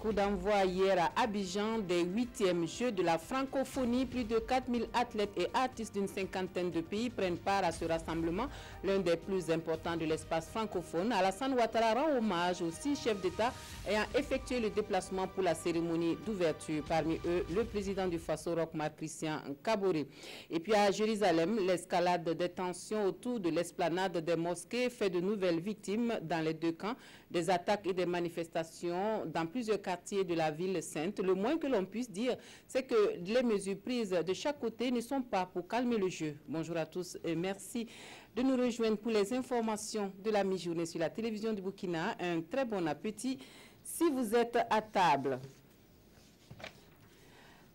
Coup d'envoi hier à Abidjan des 8e Jeux de la francophonie. Plus de 4000 athlètes et artistes d'une cinquantaine de pays prennent part à ce rassemblement, l'un des plus importants de l'espace francophone. Alassane Ouattara rend hommage aux 6 chefs d'État ayant effectué le déplacement pour la cérémonie d'ouverture. Parmi eux, le président du Faso, Roch Marc Christian Kaboré. Et puis à Jérusalem, l'escalade des tensions autour de l'esplanade des mosquées fait de nouvelles victimes dans les deux camps, des attaques et des manifestations dans plusieurs quartiers de la ville sainte. Le moins que l'on puisse dire, c'est que les mesures prises de chaque côté ne sont pas pour calmer le jeu. Bonjour à tous et merci de nous rejoindre pour les informations de la mi-journée sur la télévision du Burkina. Un très bon appétit si vous êtes à table.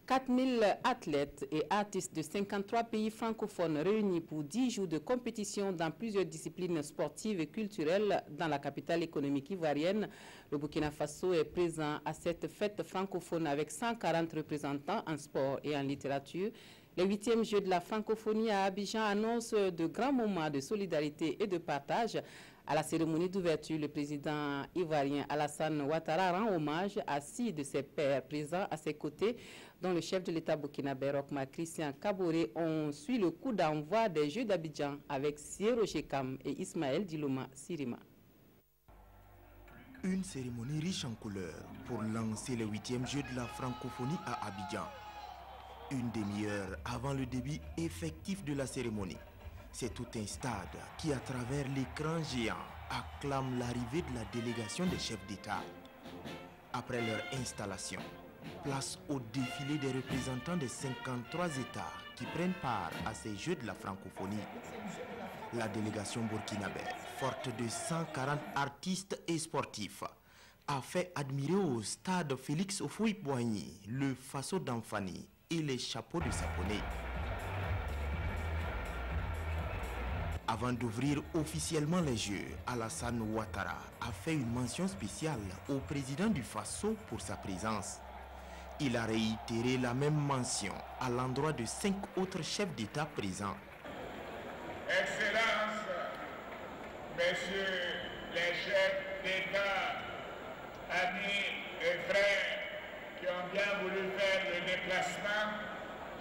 4000 athlètes et artistes de 53 pays francophones réunis pour 10 jours de compétition dans plusieurs disciplines sportives et culturelles dans la capitale économique ivoirienne. Le Burkina Faso est présent à cette fête francophone avec 140 représentants en sport et en littérature. Les 8e Jeux de la francophonie à Abidjan annoncent de grands moments de solidarité et de partage. À la cérémonie d'ouverture, le président ivoirien Alassane Ouattara rend hommage à 6 de ses pairs présents à ses côtés, dont le chef de l'État burkinabé Roch Marc Christian Kaboré. On suit le coup d'envoi des Jeux d'Abidjan avec Siero Chekam et Ismaël Diloma Sirima. Une cérémonie riche en couleurs pour lancer les 8e Jeux de la francophonie à Abidjan. Une demi-heure avant le début effectif de la cérémonie, c'est tout un stade qui, à travers l'écran géant, acclame l'arrivée de la délégation des chefs d'État. Après leur installation, place au défilé des représentants des 53 États qui prennent part à ces Jeux de la francophonie. La délégation burkinabé, forte de 140 artistes et sportifs, a fait admirer au stade Félix Houphouët-Boigny le Faso d'Anfani et les chapeaux de Saponné. Avant d'ouvrir officiellement les Jeux, Alassane Ouattara a fait une mention spéciale au président du Faso pour sa présence. Il a réitéré la même mention à l'endroit de 5 autres chefs d'État présents. Excellences, messieurs les chefs d'État, amis et frères qui ont bien voulu faire le déplacement,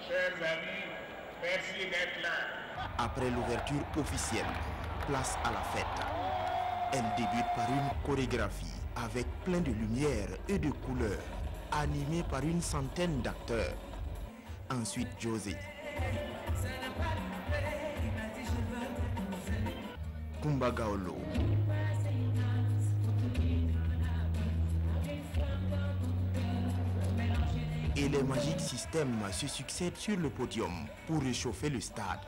chers amis, merci d'être là. Après l'ouverture officielle, place à la fête. Elle débute par une chorégraphie avec plein de lumière et de couleurs, animée par une centaine d'acteurs. Ensuite, José, Kumba Gaolo, et les magiques systèmes se succèdent sur le podium pour réchauffer le stade.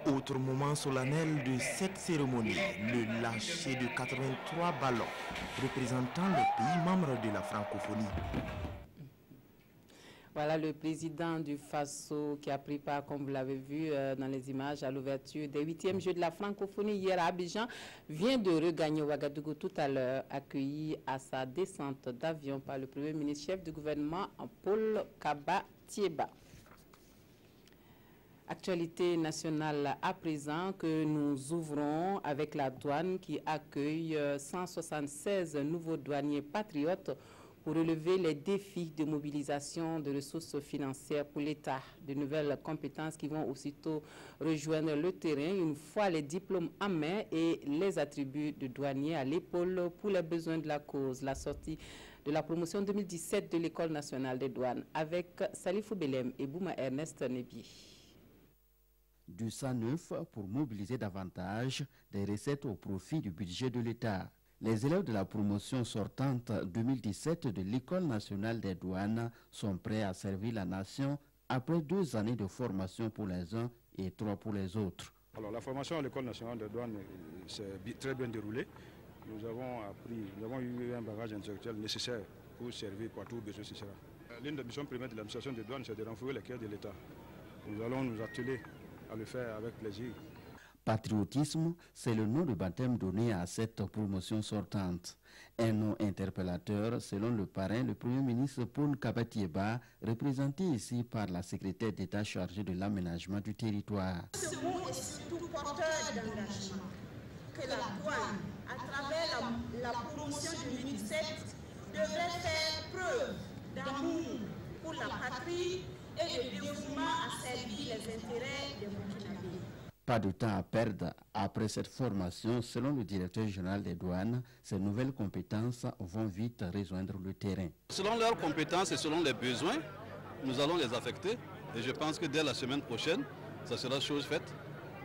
Autre moment solennel de cette cérémonie, le lâcher de 83 ballons représentant les pays membres de la francophonie. Voilà le président du Faso qui a pris part, comme vous l'avez vu dans les images, à l'ouverture des 8e Jeux de la francophonie hier à Abidjan, vient de regagner Ouagadougou tout à l'heure, accueilli à sa descente d'avion par le Premier ministre chef du gouvernement, Paul Kaba Thieba. Actualité nationale à présent que nous ouvrons avec la douane qui accueille 176 nouveaux douaniers patriotes pour relever les défis de mobilisation de ressources financières pour l'État. De nouvelles compétences qui vont aussitôt rejoindre le terrain une fois les diplômes en main et les attributs de douaniers à l'épaule pour les besoins de la cause. La sortie de la promotion 2017 de l'École nationale des douanes avec Salifou Belem et Bouma Ernest Nebi. Du 109 pour mobiliser davantage des recettes au profit du budget de l'État. Les élèves de la promotion sortante 2017 de l'École nationale des douanes sont prêts à servir la nation après 2 années de formation pour les uns et 3 pour les autres. Alors la formation à l'École nationale des douanes s'est très bien déroulée. Nous avons eu un bagage intellectuel nécessaire pour servir partout où besoin ce sera. L'une des missions primaires de l'administration des douanes, c'est de renflouer les caisses de l'État. Nous allons nous atteler à le faire avec plaisir. Patriotisme, c'est le nom de baptême donné à cette promotion sortante. Un nom interpellateur selon le parrain, le Premier ministre Paul Kabatieba, représenté ici par la secrétaire d'État chargée de l'aménagement du territoire. Ce mot est surtout porteur d'engagement que la douane, à travers la promotion de 2017, devrait faire preuve d'amour pour la patrie et de dévouement à servir les intérêts des Burkinabés. Pas de temps à perdre. Après cette formation, selon le directeur général des douanes, ces nouvelles compétences vont vite rejoindre le terrain. Selon leurs compétences et selon les besoins, nous allons les affecter. Et je pense que dès la semaine prochaine, ça sera chose faite.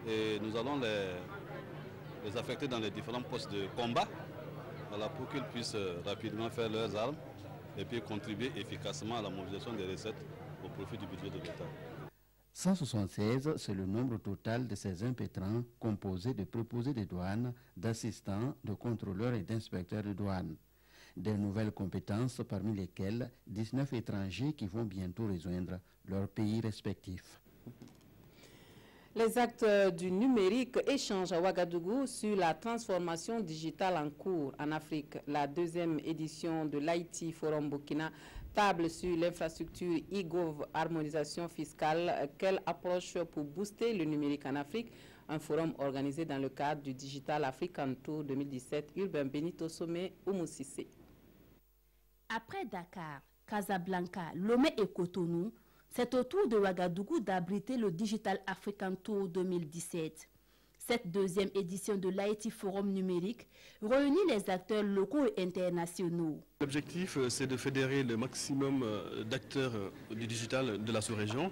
Et nous allons les affecter dans les différents postes de combat, voilà, pour qu'ils puissent rapidement faire leurs armes et puis contribuer efficacement à la mobilisation des recettes au profit du budget de l'État. 176, c'est le nombre total de ces impétrants composés de préposés de douane, d'assistants, de contrôleurs et d'inspecteurs de douane. Des nouvelles compétences parmi lesquelles 19 étrangers qui vont bientôt rejoindre leurs pays respectifs. Les acteurs du numérique échangent à Ouagadougou sur la transformation digitale en cours en Afrique. La deuxième édition de l'IT Forum Burkina table sur l'infrastructure e-gov harmonisation fiscale. Quelle approche pour booster le numérique en Afrique? Un forum organisé dans le cadre du Digital African Tour 2017. Urbain Benito Sommet, Oumoussissé. Après Dakar, Casablanca, Lomé et Cotonou, c'est au tour de Ouagadougou d'abriter le Digital African Tour 2017. Cette deuxième édition de l'IT Forum numérique réunit les acteurs locaux et internationaux. L'objectif, c'est de fédérer le maximum d'acteurs du digital de la sous-région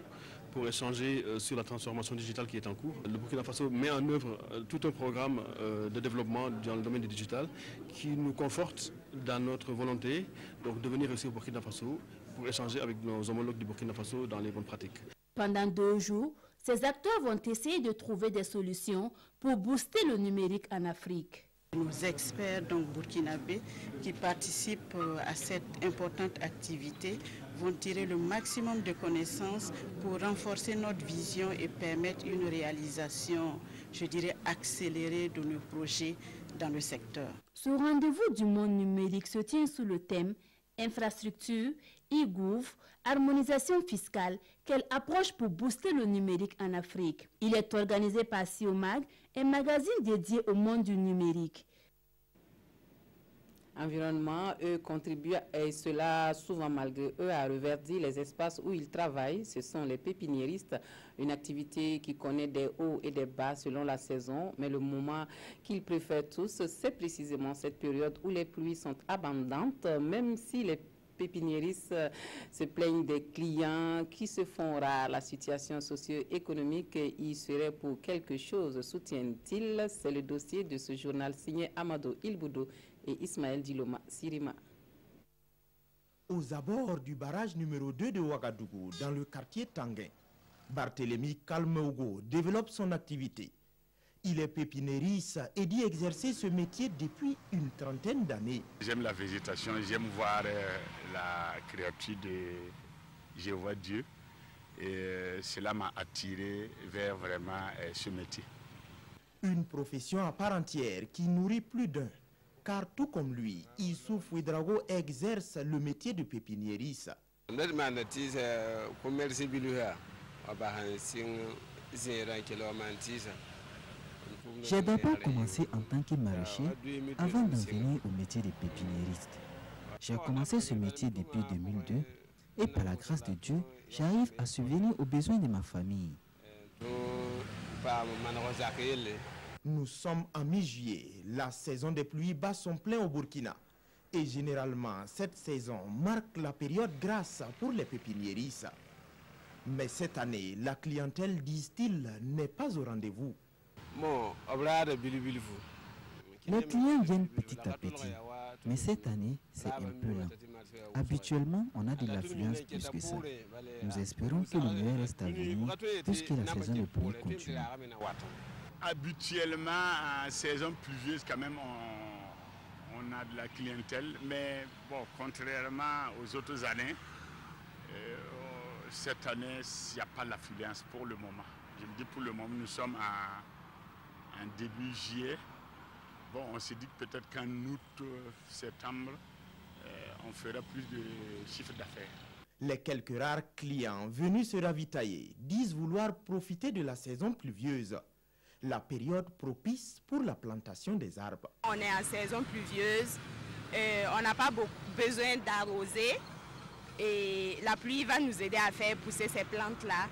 pour échanger sur la transformation digitale qui est en cours. Le Burkina Faso met en œuvre tout un programme de développement dans le domaine du digital qui nous conforte dans notre volonté donc, de venir ici au Burkina Faso pour échanger avec nos homologues du Burkina Faso dans les bonnes pratiques. Pendant 2 jours, ces acteurs vont essayer de trouver des solutions pour booster le numérique en Afrique. Nos experts donc burkinabés qui participent à cette importante activité vont tirer le maximum de connaissances pour renforcer notre vision et permettre une réalisation, je dirais, accélérée de nos projets dans le secteur. Ce rendez-vous du monde numérique se tient sous le thème infrastructure, e-gouv, harmonisation fiscale, quelle approche pour booster le numérique en Afrique. Il est organisé par Siomag, un magazine dédié au monde du numérique. Environnement, eux contribuent, et cela souvent malgré eux, à reverdir les espaces où ils travaillent. Ce sont les pépiniéristes, une activité qui connaît des hauts et des bas selon la saison. Mais le moment qu'ils préfèrent tous, c'est précisément cette période où les pluies sont abondantes, même si les pépiniéristes se plaignent des clients qui se font rares. La situation socio-économique y serait pour quelque chose, soutiennent-ils. C'est le dossier de ce journal signé Amadou Ilboudou et Ismaël Diloma Sirima. Aux abords du barrage numéro 2 de Ouagadougou, dans le quartier Tanguin, Barthélemy Kalmeogo développe son activité. Il est pépinériste et dit exercer ce métier depuis une trentaine d'années. J'aime la végétation, j'aime voir la créature de Jéhovah Dieu. Et cela m'a attiré vers vraiment ce métier. Une profession à part entière qui nourrit plus d'un. Car tout comme lui, Issouf Ouedraogo exerce le métier de pépiniériste. J'ai d'abord commencé en tant que maraîcher avant d'en venir au métier de pépiniériste. J'ai commencé ce métier depuis 2002 et par la grâce de Dieu, j'arrive à subvenir aux besoins de ma famille. Nous sommes en mi-juillet. La saison des pluies bat son plein au Burkina. Et généralement, cette saison marque la période grasse pour les pépiniéristes. Mais cette année, la clientèle, disent-ils, n'est pas au rendez-vous. Les clients viennent petit à petit, mais cette année, c'est un peu lent. Habituellement, on a de l'affluence plus que ça. Nous espérons que le meilleur reste à venir, puisque la saison de pluie continue. Habituellement, en saison pluvieuse, quand même, on a de la clientèle, mais bon, contrairement aux autres années, cette année, il n'y a pas l'affluence pour le moment. Je me dis pour le moment, nous sommes en début juillet. Bon, on s'est dit que peut-être qu'en août, septembre, on fera plus de chiffre d'affaires. Les quelques rares clients venus se ravitailler disent vouloir profiter de la saison pluvieuse, la période propice pour la plantation des arbres. On est en saison pluvieuse, on n'a pas besoin d'arroser et la pluie va nous aider à faire pousser ces plantes-là.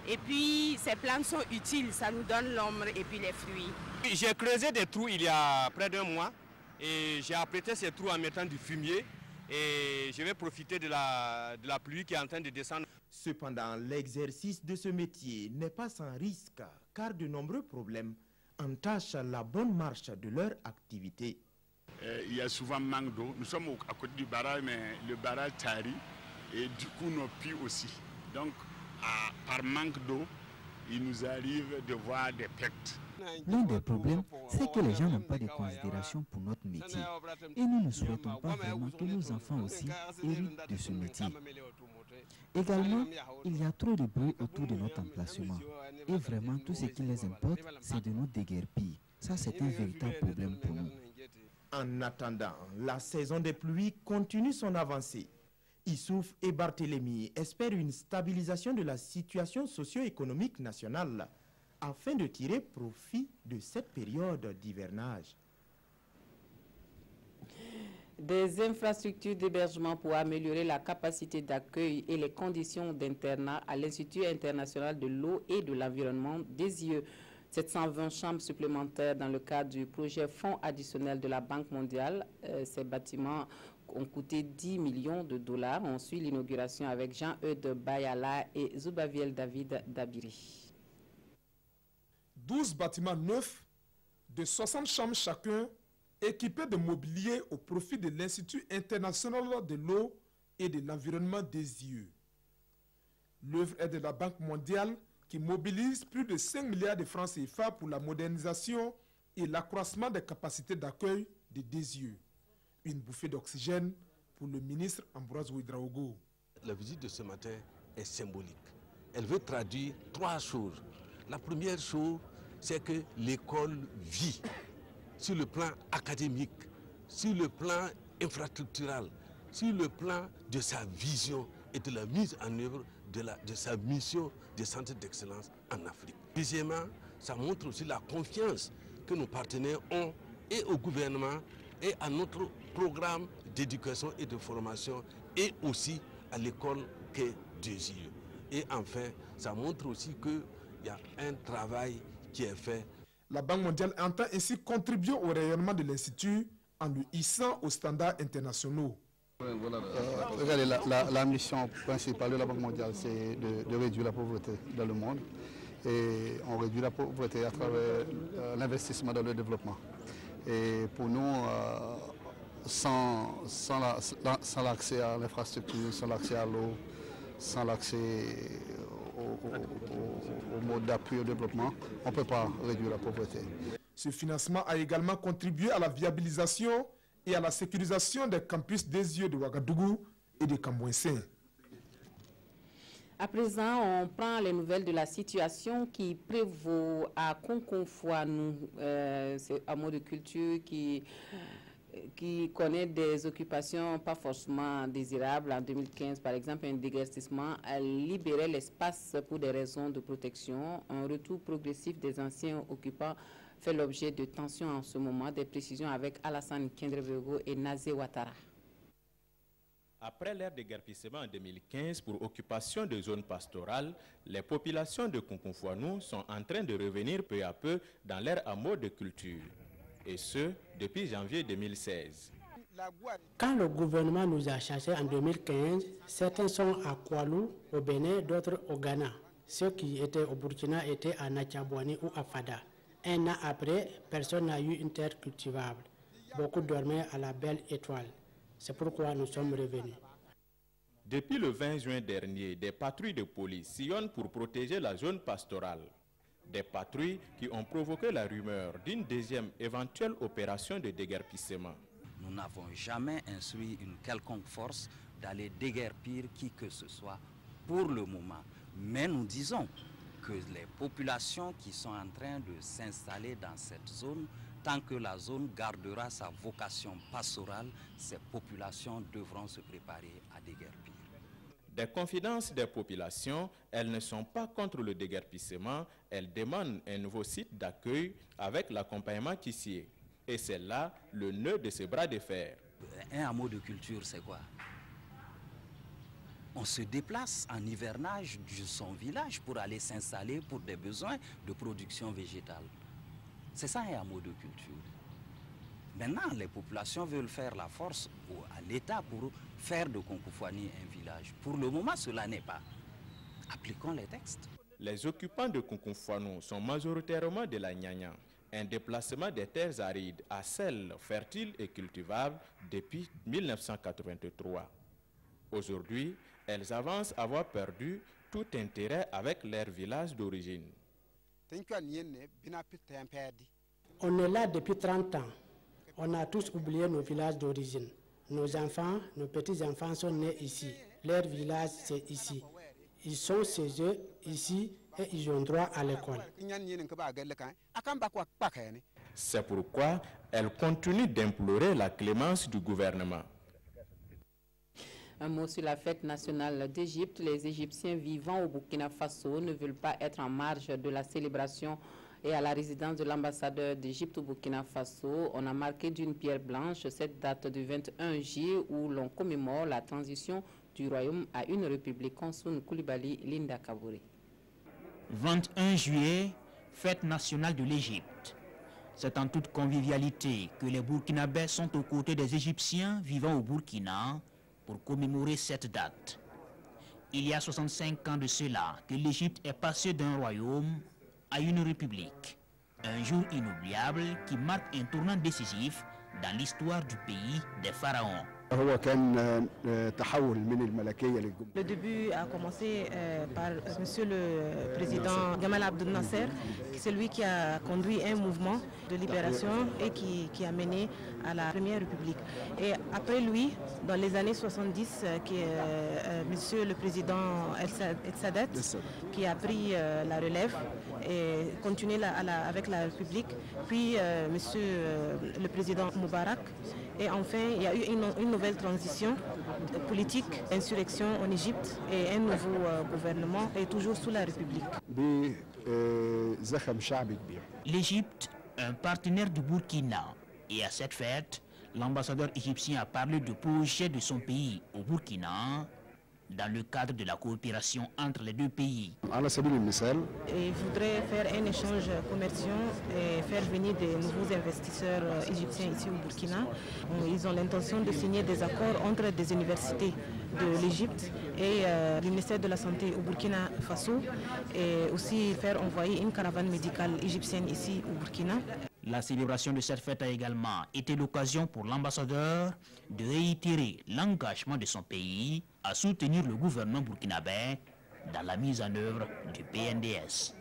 Et puis ces plantes sont utiles, ça nous donne l'ombre et puis les fruits. J'ai creusé des trous il y a près d'un mois et j'ai apprêté ces trous en mettant du fumier et je vais profiter de la pluie qui est en train de descendre. Cependant, l'exercice de ce métier n'est pas sans risque car de nombreux problèmes entachent la bonne marche de leur activité. Il y a souvent manque d'eau. Nous sommes à côté du barrage, mais le barrage tarit et du coup nos puits aussi. Donc, par manque d'eau, il nous arrive de voir des pertes. L'un des problèmes, c'est que les gens n'ont pas de considération pour notre métier. Et nous ne souhaitons pas vraiment que nos enfants aussi héritent de ce métier. Également, il y a trop de bruit autour de notre emplacement. Et vraiment, tout ce qui les importe, c'est de nous déguerpir. Ça, c'est un véritable problème pour nous. En attendant, la saison des pluies continue son avancée. Issouf et Barthélemy espèrent une stabilisation de la situation socio-économique nationale afin de tirer profit de cette période d'hivernage. Des infrastructures d'hébergement pour améliorer la capacité d'accueil et les conditions d'internat à l'Institut international de l'eau et de l'environnement des IE. 720 chambres supplémentaires dans le cadre du projet Fonds additionnel de la Banque mondiale. Ces bâtiments ont coûté 10 millions de dollars. On suit l'inauguration avec Jean-Eudes Bayala et Zubaviel David Dabiri. 12 bâtiments neufs de 60 chambres chacun, équipés de mobilier au profit de l'Institut international de l'eau et de l'environnement des IE. L'œuvre est de la Banque mondiale qui mobilise plus de 5 milliards de francs CFA pour la modernisation et l'accroissement des capacités d'accueil des DSIE. Une bouffée d'oxygène pour le ministre Ambroise Ouédraogo. La visite de ce matin est symbolique. Elle veut traduire 3 choses. La première chose, c'est que l'école vit sur le plan académique, sur le plan infrastructural, sur le plan de sa vision et de la mise en œuvre de sa mission de centre d'excellence en Afrique. Deuxièmement, ça montre aussi la confiance que nos partenaires ont et au gouvernement et à notre programme d'éducation et de formation et aussi à l'école qu'est DSIE. Et enfin, ça montre aussi qu'il y a un travail qui est fait. La Banque mondiale entend ainsi contribuer au rayonnement de l'Institut en le hissant aux standards internationaux. Regardez, la mission principale de la Banque mondiale, c'est de réduire la pauvreté dans le monde. Et on réduit la pauvreté à travers l'investissement dans le développement. Et pour nous, sans l'accès à l'infrastructure, sans l'accès à l'eau, sans l'accès au mode d'appui au développement, on ne peut pas réduire la pauvreté. Ce financement a également contribué à la viabilisation et à la sécurisation des campus DSIE de Ouagadougou et de Cambouensin. À présent, on prend les nouvelles de la situation qui prévaut à Konkonfouanou, c'est un mot de culture qui connaît des occupations pas forcément désirables. En 2015, par exemple, un déguerpissement a libéré l'espace pour des raisons de protection. Un retour progressif des anciens occupants fait l'objet de tensions en ce moment. Des précisions avec Alassane Kendrevego et Nazé Ouattara. Après l'ère de déguerpissement en 2015 pour occupation de zones pastorales, les populations de Konkonfouanou sont en train de revenir peu à peu dans leur hameau de culture. Et ce, depuis janvier 2016. Quand le gouvernement nous a chassés en 2015, certains sont à Koualou, au Bénin, d'autres au Ghana. Ceux qui étaient au Burkina étaient à Natchabouani ou à Fada. Un an après, personne n'a eu une terre cultivable. Beaucoup dormaient à la Belle Étoile. C'est pourquoi nous sommes revenus. Depuis le 20 juin dernier, des patrouilles de police sillonnent pour protéger la zone pastorale. Des patrouilles qui ont provoqué la rumeur d'une deuxième éventuelle opération de déguerpissement. Nous n'avons jamais instruit une quelconque force d'aller déguerpir qui que ce soit pour le moment. Mais nous disons que les populations qui sont en train de s'installer dans cette zone, tant que la zone gardera sa vocation pastorale, ces populations devront se préparer à déguerpir. Des confidences des populations, elles ne sont pas contre le déguerpissement, elles demandent un nouveau site d'accueil avec l'accompagnement tissier. Et c'est là le nœud de ce bras de fer. Un hameau de culture, c'est quoi? On se déplace en hivernage de son village pour aller s'installer pour des besoins de production végétale. C'est ça un hameau de culture. Maintenant, les populations veulent faire la force à l'État pour faire de Konkoufoani un village. Pour le moment, cela n'est pas. Appliquons les textes. Les occupants de Konkoufoano sont majoritairement de la Nyanya, un déplacement des terres arides à celles fertiles et cultivables depuis 1983. Aujourd'hui, elles avancent avoir perdu tout intérêt avec leur village d'origine. On est là depuis 30 ans. On a tous oublié nos villages d'origine. Nos enfants, nos petits-enfants sont nés ici. Leur village, c'est ici. Ils sont chez eux ici et ils ont droit à l'école. C'est pourquoi elle continue d'implorer la clémence du gouvernement. Un mot sur la fête nationale d'Égypte. Les Égyptiens vivant au Burkina Faso ne veulent pas être en marge de la célébration. Et à la résidence de l'ambassadeur d'Égypte au Burkina Faso, on a marqué d'une pierre blanche cette date du 21 juillet où l'on commémore la transition du royaume à une république. Konsoun Koulibaly, Linda Kabouré. 21 juillet, fête nationale de l'Égypte. C'est en toute convivialité que les Burkinabés sont aux côtés des Égyptiens vivant au Burkina pour commémorer cette date. Il y a 65 ans de cela que l'Égypte est passée d'un royaume à une république. Un jour inoubliable qui marque un tournant décisif dans l'histoire du pays des pharaons. Le début a commencé par Monsieur le Président Gamal Abdel Nasser, c'est lui qui a conduit un mouvement de libération et qui a mené à la Première République. Et après lui, dans les années 70, Monsieur le Président El Sadat qui a pris la relève et continué avec la République, puis Monsieur le Président Moubarak. Et enfin, il y a eu une nouvelle transition politique, insurrection en Égypte et un nouveau gouvernement et toujours sous la République. L'Égypte, un partenaire du Burkina. Et à cette fête, l'ambassadeur égyptien a parlé du projet de son pays au Burkina dans le cadre de la coopération entre les deux pays. Et voudrait faire un échange commercial et faire venir des nouveaux investisseurs égyptiens ici au Burkina. Ils ont l'intention de signer des accords entre des universités de l'Égypte et le ministère de la Santé au Burkina Faso et aussi faire envoyer une caravane médicale égyptienne ici au Burkina. La célébration de cette fête a également été l'occasion pour l'ambassadeur de réitérer l'engagement de son pays à soutenir le gouvernement burkinabé dans la mise en œuvre du PNDS.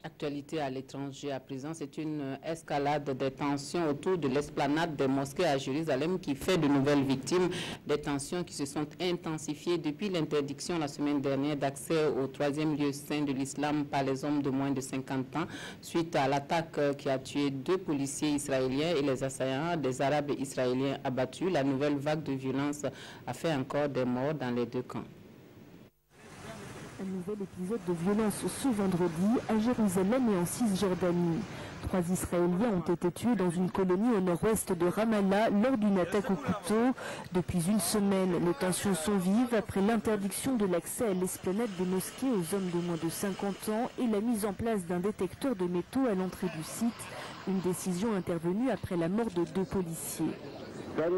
Actualité à l'étranger à présent, c'est une escalade des tensions autour de l'esplanade des mosquées à Jérusalem qui fait de nouvelles victimes. Des tensions qui se sont intensifiées depuis l'interdiction la semaine dernière d'accès au troisième lieu saint de l'islam par les hommes de moins de 50 ans suite à l'attaque qui a tué 2 policiers israéliens et les assaillants des Arabes israéliens abattus. La nouvelle vague de violence a fait encore des morts dans les 2 camps. Un nouvel épisode de violence ce vendredi à Jérusalem et en Cisjordanie. 3 Israéliens ont été tués dans une colonie au nord-ouest de Ramallah lors d'une attaque au couteau. Depuis une semaine, les tensions sont vives après l'interdiction de l'accès à l'esplanade des mosquées aux hommes de moins de 50 ans et la mise en place d'un détecteur de métaux à l'entrée du site. Une décision intervenue après la mort de 2 policiers. Au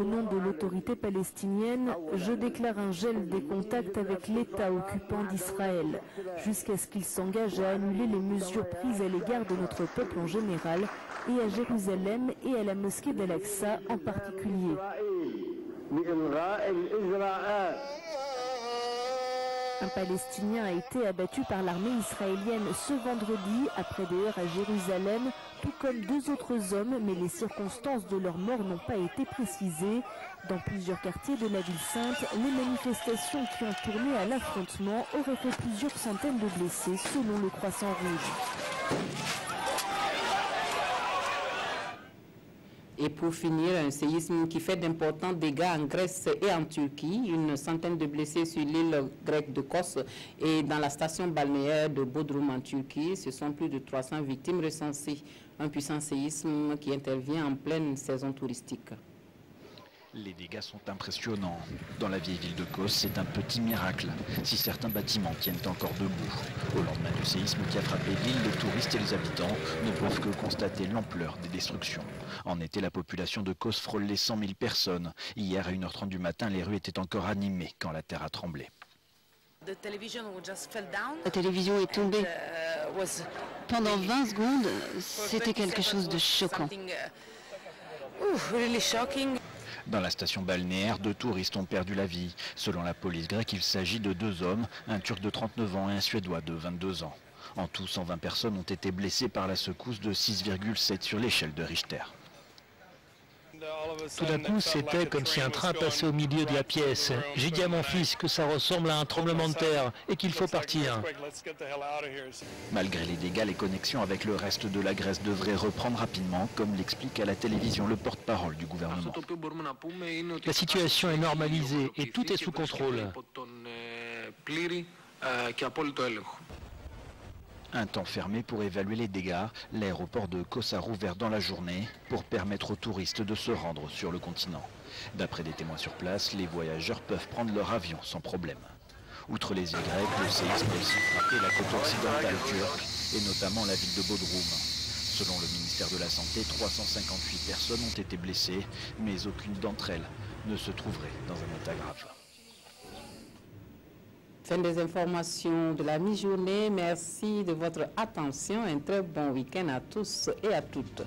nom de l'autorité palestinienne, je déclare un gel des contacts avec l'État occupant d'Israël, jusqu'à ce qu'il s'engage à annuler les mesures prises à l'égard de notre peuple en général et à Jérusalem et à la mosquée d'Al-Aqsa en particulier. Un Palestinien a été abattu par l'armée israélienne ce vendredi après des heures à Jérusalem, tout comme 2 autres hommes, mais les circonstances de leur mort n'ont pas été précisées. Dans plusieurs quartiers de la ville sainte, les manifestations qui ont tourné à l'affrontement auraient fait plusieurs centaines de blessés selon le Croissant Rouge. Et pour finir, un séisme qui fait d'importants dégâts en Grèce et en Turquie. Une centaine de blessés sur l'île grecque de Kos et dans la station balnéaire de Bodrum en Turquie. Ce sont plus de 300 victimes recensées. Un puissant séisme qui intervient en pleine saison touristique. Les dégâts sont impressionnants. Dans la vieille ville de Kos, c'est un petit miracle, si certains bâtiments tiennent encore debout. Au lendemain du séisme qui a frappé l'île, les touristes et les habitants ne peuvent que constater l'ampleur des destructions. En été, la population de Kos frôle les 100 000 personnes. Hier, à 1h30 du matin, les rues étaient encore animées quand la terre a tremblé. La télévision est tombée. Pendant 20 secondes, c'était quelque chose de choquant. Dans la station balnéaire, 2 touristes ont perdu la vie. Selon la police grecque, il s'agit de 2 hommes, un Turc de 39 ans et un Suédois de 22 ans. En tout, 120 personnes ont été blessées par la secousse de 6,7 sur l'échelle de Richter. Tout d'un coup, c'était comme si un train passait au milieu de la pièce. J'ai dit à mon fils que ça ressemble à un tremblement de terre et qu'il faut partir. Malgré les dégâts, les connexions avec le reste de la Grèce devraient reprendre rapidement, comme l'explique à la télévision le porte-parole du gouvernement. La situation est normalisée et tout est sous contrôle. Un temps fermé pour évaluer les dégâts, l'aéroport de Kos a rouvert dans la journée pour permettre aux touristes de se rendre sur le continent. D'après des témoins sur place, les voyageurs peuvent prendre leur avion sans problème. Outre les îles grecques, le séisme a aussi frappé la côte occidentale turque et notamment la ville de Bodrum. Selon le ministère de la Santé, 358 personnes ont été blessées, mais aucune d'entre elles ne se trouverait dans un état grave. Fin des informations de la mi-journée. Merci de votre attention. Un très bon week-end à tous et à toutes.